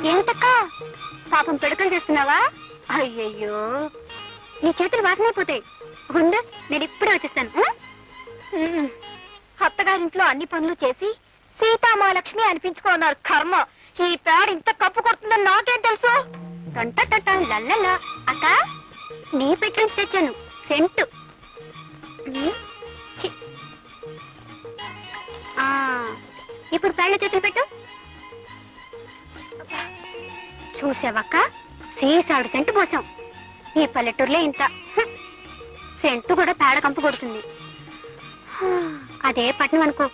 ఏమిటక్కా పాపం పెడుకలు చేస్తున్నావా? అయ్యయ్యో నీ చేతులు వాసనైపోతాయి. ఉండు, నేను ఇప్పుడే వచ్చేస్తాను. అత్తగారింట్లో అన్ని పనులు చేసి సీతామహాలక్ష్మి అనిపించుకున్నారు. కర్మ, ఈ పేడ ఇంత కప్పు కొడుతుందని నాకేం తెలుసు? టంట లల్లలా. అక్క, నీ పెట్టి నుంచి తెచ్చాను సెంటు. ఇప్పుడు పేడ చేతులు పెట్టు. చూసావక్క, సీసాడు సెంటు పోసాం. ఈ పల్లెటూరులో ఇంత సెంటు కూడా పేడ కంపు కొడుతుంది. అదే పట్నం అనుకో,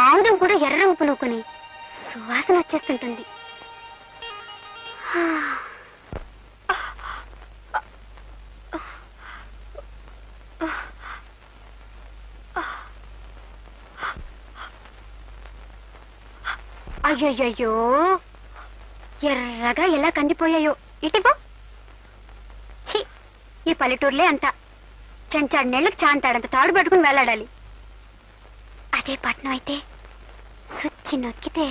ఆముదం కూడా ఎర్ర ఉప్పు నూకొని సువాసన వచ్చేస్తుంటుంది. అయ్యయ్యో, ఎర్రగా ఎలా కందిపోయాయో. ఇటిపో. ఛీ, ఈ పల్లెటూరులే అంట. చెంచాడు నెళ్ళకి చాంతాడంత తాడు పట్టుకుని వేలాడాలి. అదే పట్నం అయితే సుచ్చి నొక్కితే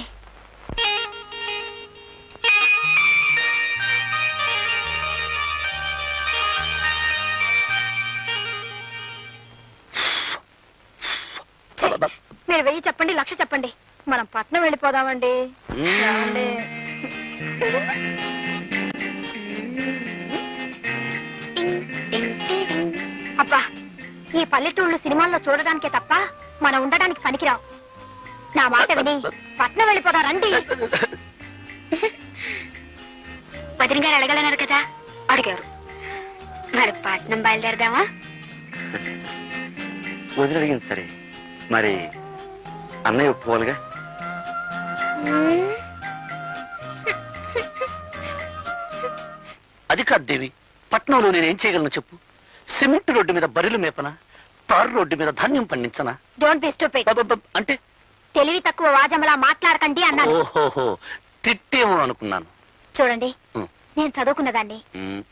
మీరు 1000 చెప్పండి, 1,00,000 చెప్పండి, మనం పట్నం వెళ్ళిపోదామండి. అబ్బా, ఈ పల్లెటూళ్ళు సినిమాల్లో చూడడానికే తప్ప మనం ఉండడానికి పనికిరావు. నా మాట విని పట్నం వెళ్ళిపోదా రండి. వదిన గారు అడగలన్నారు కదా, అడిగారు. మరి పట్నం బయలుదేరదామా? వదిలి అడిగింది సరే, మరి అన్నయ్య ఒప్పుకోవాలిగా. అది కాదు దేవి, పట్నంలో నేనేం చేయగలను చెప్పు? సిమెంట్ రోడ్డు మీద బరిలు మేపనా, తారు రోడ్డు మీద ధాన్యం పండించనా? Don't be stupid. అంటే తెలివి తక్కువ వాజమ్మలా మాట్లాడకండి అన్నాను. ఓహోహో, తిట్టేమో అనుకున్నాను. చూడండి, నేను చదువుకున్నదాన్ని,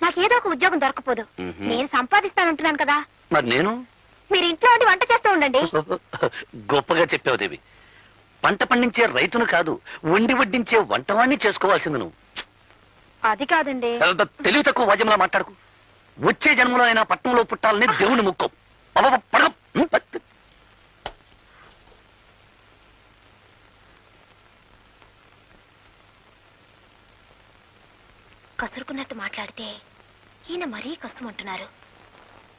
నాకేదో ఒక ఉద్యోగం దొరకపోదు. నేను సంపాదిస్తానంటున్నాను కదా. మరి నేను? మీరు ఇంట్లో ఉండి వంట చేస్తూ ఉండండి. గొప్పగా చెప్పావు దేవి. పంట పండించే రైతును కాదు, వండి వడ్డించే వంటవాణ్ణి చేసుకోవాల్సింది నువ్వు. అది కాదండి. తెలివి తక్కువ వాద్యంలా మాట్లాడుకు. వచ్చే జన్మలో అయినా పట్టణంలో పుట్టాలని దేవుని ముక్కో. కసురుకున్నట్టు మాట్లాడితే ఈయన మరీ కష్టమంటున్నారు.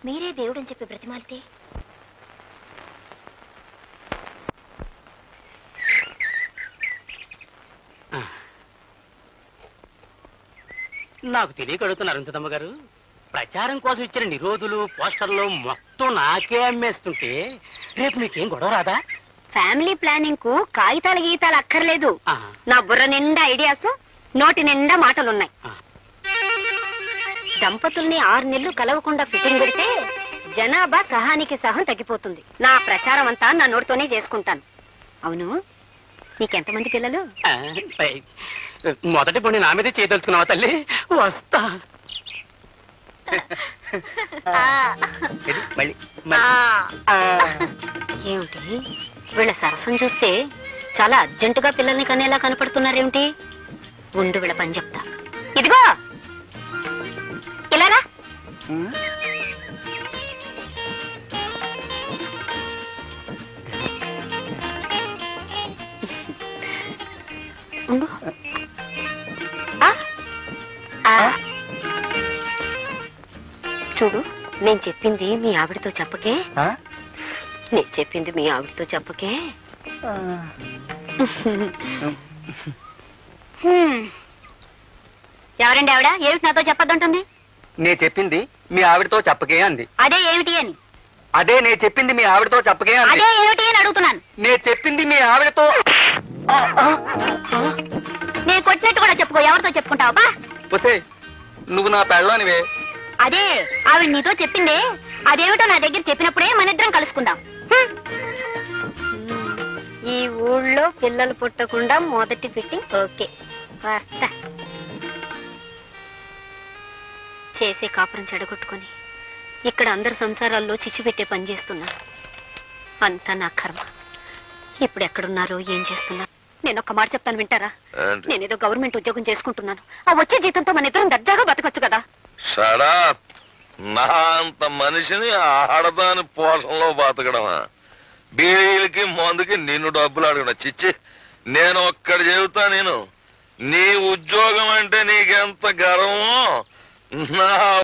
మీరే దేవుడని చెప్పి బ్రతిమాలితే నాకు తెలియక అడుగుతున్నారు అరుంధతమ్మ గారు. ప్రచారం కోసం ఇచ్చిన నిరోధులు పోస్టర్లు మొత్తం నాకే అమ్మేస్తుంటే రేపు మీకేం గొడవ రాదా? ఫ్యామిలీ ప్లానింగ్ కు కాగితాలు గీతాలు అక్కర్లేదు. నా బుర్ర నిండా ఐడియాస్, నోటి నిండా మాటలున్నాయి. దంపతుల్ని 6 నెలలు కలవకుండా ఫిట్టింగ్ పెడితే జనాభా సహానికి సహం తగ్గిపోతుంది. నా ప్రచారం అంతా నా నోటితోనే చేసుకుంటాను. అవును, నీకెంతమంది పిల్లలు? మొదటి పొండి నా మీదే చేయదలుచుకున్నావా తల్లి? వస్తా. ఏమిటి వీళ్ళ సరసం చూస్తే చాలా అర్జెంటుగా పిల్లల్ని కనేలా కనపడుతున్నారేమిటి? ఉండు, వీళ్ళ పని చెప్తా. ఇదిగో ఇలారా. ఉండు. చూడు, నేను చెప్పింది మీ ఆవిడతో చెప్పకే. నేను చెప్పింది మీ ఆవిడతో చెప్పకే. ఎవరండి ఆవిడ? ఏమిటి నాతో చెప్పొద్దంటుంది? నే చెప్పింది మీ ఆవిడతో చెప్పకే అంది. అదే ఏమిటి అని? అదే నే చెప్పింది మీ ఆవిడతో చెప్పకే అంది. అదే ఏమిటి అని అడుగుతున్నాను. నే చెప్పింది మీ ఆవిడతో. నేను కొట్టినట్టు కూడా చెప్పుకో. ఎవరితో చెప్పుకుంటావా? ఒసే, నువ్వు నా పెళ్ళానివే. అదే ఆవిడ నీతో చెప్పిందే. అదేమిటో నా దగ్గర చెప్పినప్పుడే మన ఇద్దరం కలుసుకుందాం. ఈ ఊళ్ళో పిల్లలు పుట్టకుండా మొదటి ఫిట్టింగ్ ఓకే. వస్తా. చేసే కాపురం చెడగొట్టుకొని ఇక్కడ అందరి సంసారాల్లో చిచ్చు పెట్టే పని చేస్తున్నాను. అంతా నా కర్మ. ఇప్పుడు ఎక్కడున్నారో ఏం చేస్తున్నారు? నేను ఒక్క మాట చెప్తాను, వింటారా? నేనేదో గవర్నమెంట్ ఉద్యోగం చేసుకుంటున్నాను. ఆ వచ్చే జీతంతో మన ఇద్దరం దర్జాగా బతకొచ్చు కదా. షడా నా అంత మనిషిని ఆడదాని పోషణలో బతకడమా? బీడీలకి మందుకి నిన్ను డబ్బులు అడగడం చిచ్చి. నేను ఒక్కడి చెబుతా, నేను నీ ఉద్యోగం అంటే నీకెంత గర్వమో నా